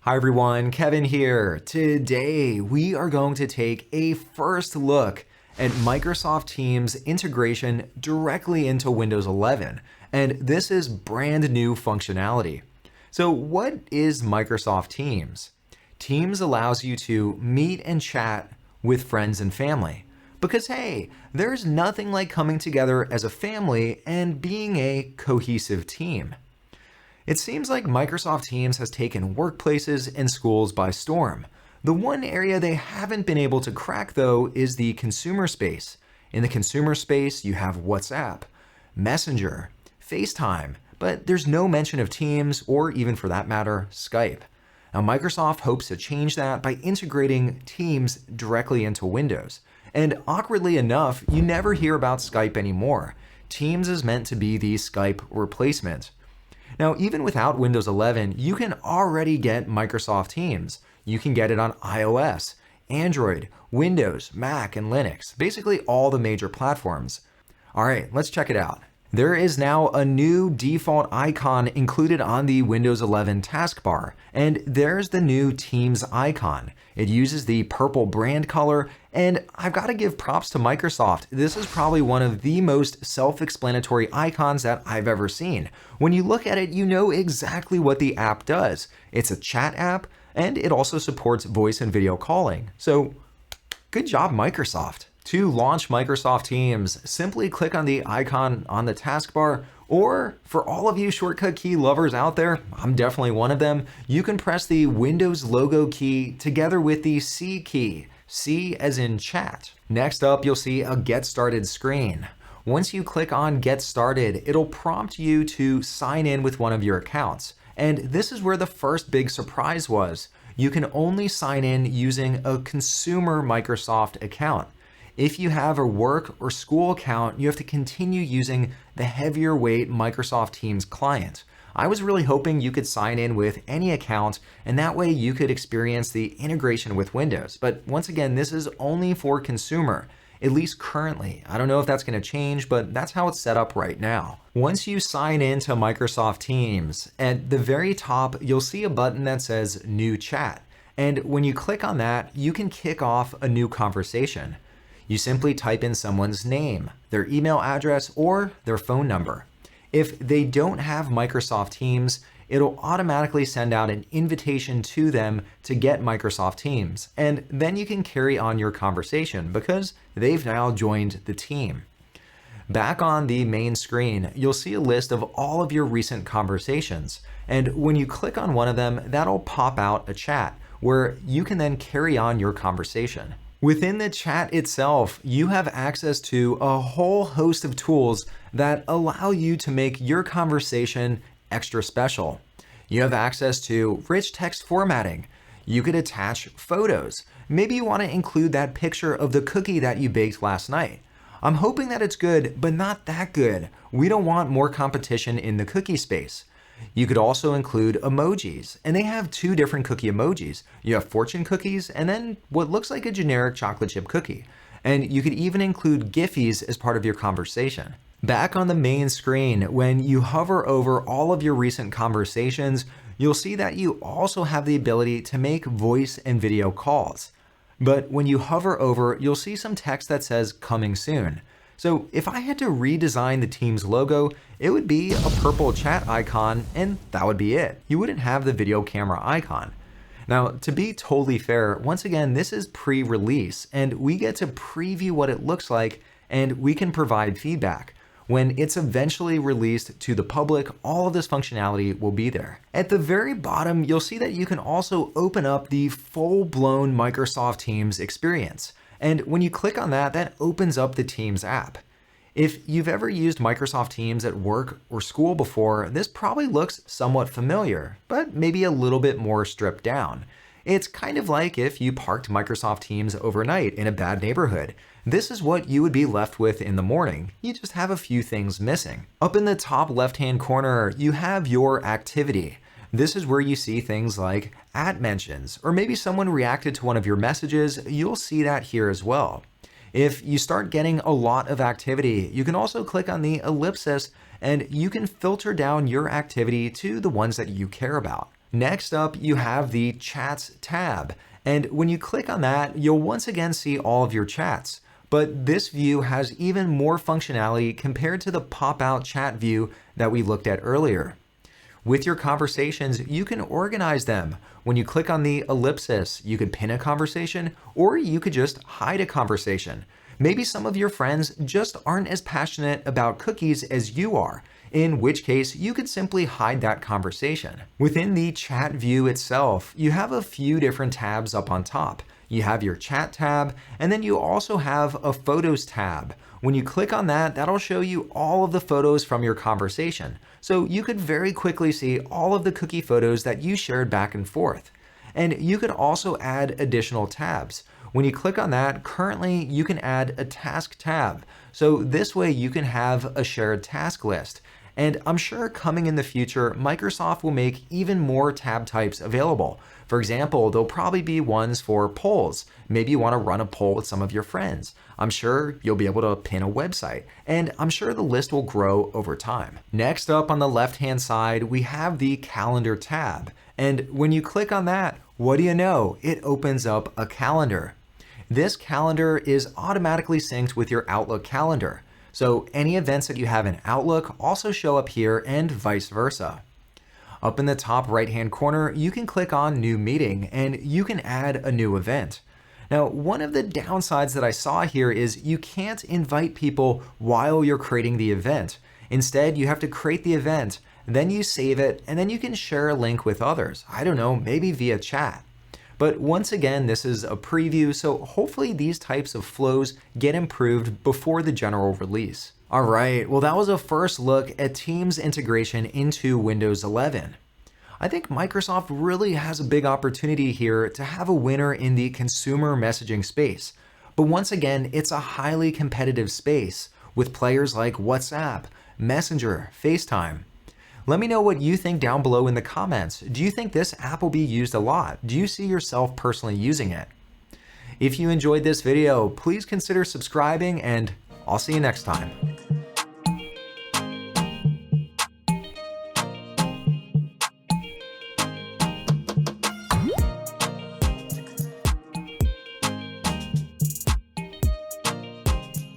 Hi everyone, Kevin here. Today we are going to take a first look at Microsoft Teams integration directly into Windows 11, and this is brand new functionality. So what is Microsoft Teams? Teams allows you to meet and chat with friends and family. Because hey, there's nothing like coming together as a family and being a cohesive team. It seems like Microsoft Teams has taken workplaces and schools by storm. The one area they haven't been able to crack, though, is the consumer space. In the consumer space, you have WhatsApp, Messenger, FaceTime, but there's no mention of Teams or even for that matter, Skype. Now, Microsoft hopes to change that by integrating Teams directly into Windows. And awkwardly enough, you never hear about Skype anymore. Teams is meant to be the Skype replacement. Now, even without Windows 11, you can already get Microsoft Teams. You can get it on iOS, Android, Windows, Mac, and Linux, basically all the major platforms. All right, let's check it out. There is now a new default icon included on the Windows 11 taskbar, and there's the new Teams icon. It uses the purple brand color, and I've got to give props to Microsoft. This is probably one of the most self-explanatory icons that I've ever seen. When you look at it, you know exactly what the app does. It's a chat app, and it also supports voice and video calling. So, good job, Microsoft. To launch Microsoft Teams, simply click on the icon on the taskbar, or for all of you shortcut key lovers out there, I'm definitely one of them, you can press the Windows logo key together with the C key, C as in chat. Next up, you'll see a Get Started screen. Once you click on Get Started, it'll prompt you to sign in with one of your accounts. And this is where the first big surprise was. You can only sign in using a consumer Microsoft account. If you have a work or school account, you have to continue using the heavier weight Microsoft Teams client. I was really hoping you could sign in with any account, and that way you could experience the integration with Windows. But once again, this is only for consumer, at least currently. I don't know if that's going to change, but that's how it's set up right now. Once you sign into Microsoft Teams, at the very top, you'll see a button that says New Chat. And when you click on that, you can kick off a new conversation. You simply type in someone's name, their email address, or their phone number. If they don't have Microsoft Teams, it'll automatically send out an invitation to them to get Microsoft Teams, and then you can carry on your conversation because they've now joined the team. Back on the main screen, you'll see a list of all of your recent conversations, and when you click on one of them, that'll pop out a chat where you can then carry on your conversation. Within the chat itself, you have access to a whole host of tools that allow you to make your conversation extra special. You have access to rich text formatting. You could attach photos. Maybe you want to include that picture of the cookie that you baked last night. I'm hoping that it's good, but not that good. We don't want more competition in the cookie space. You could also include emojis, and they have two different cookie emojis. You have fortune cookies and then what looks like a generic chocolate chip cookie. And you could even include Giphies as part of your conversation. Back on the main screen, when you hover over all of your recent conversations, you'll see that you also have the ability to make voice and video calls. But when you hover over, you'll see some text that says coming soon. So if I had to redesign the Teams logo, it would be a purple chat icon and that would be it. You wouldn't have the video camera icon. Now, to be totally fair, once again, this is pre-release and we get to preview what it looks like and we can provide feedback. When it's eventually released to the public, all of this functionality will be there. At the very bottom, you'll see that you can also open up the full-blown Microsoft Teams experience. And when you click on that, that opens up the Teams app. If you've ever used Microsoft Teams at work or school before, this probably looks somewhat familiar, but maybe a little bit more stripped down. It's kind of like if you parked Microsoft Teams overnight in a bad neighborhood. This is what you would be left with in the morning. You just have a few things missing. Up in the top left-hand corner, you have your activity. This is where you see things like @mentions, or maybe someone reacted to one of your messages. You'll see that here as well. If you start getting a lot of activity, you can also click on the ellipsis and you can filter down your activity to the ones that you care about. Next up, you have the Chats tab, and when you click on that, you'll once again see all of your chats. But this view has even more functionality compared to the pop-out chat view that we looked at earlier. With your conversations, you can organize them. When you click on the ellipsis, you could pin a conversation, or you could just hide a conversation. Maybe some of your friends just aren't as passionate about cookies as you are, in which case you could simply hide that conversation. Within the chat view itself, you have a few different tabs up on top. You have your chat tab, and then you also have a photos tab. When you click on that, that'll show you all of the photos from your conversation. So you could very quickly see all of the cookie photos that you shared back and forth. And you could also add additional tabs. When you click on that, currently you can add a task tab. So this way you can have a shared task list. And I'm sure coming in the future, Microsoft will make even more tab types available. For example, there'll probably be ones for polls. Maybe you want to run a poll with some of your friends. I'm sure you'll be able to pin a website, and I'm sure the list will grow over time. Next up on the left-hand side, we have the calendar tab. And when you click on that, what do you know? It opens up a calendar. This calendar is automatically synced with your Outlook calendar. So any events that you have in Outlook also show up here and vice versa. Up in the top right-hand corner, you can click on New Meeting and you can add a new event. Now, one of the downsides that I saw here is you can't invite people while you're creating the event. Instead, you have to create the event, then you save it, and then you can share a link with others. I don't know, maybe via chat. But once again, this is a preview, so hopefully these types of flows get improved before the general release. All right, well, that was a first look at Teams integration into Windows 11. I think Microsoft really has a big opportunity here to have a winner in the consumer messaging space. But once again, it's a highly competitive space with players like WhatsApp, Messenger, FaceTime. Let me know what you think down below in the comments. Do you think this app will be used a lot? Do you see yourself personally using it? If you enjoyed this video, please consider subscribing, and I'll see you next time.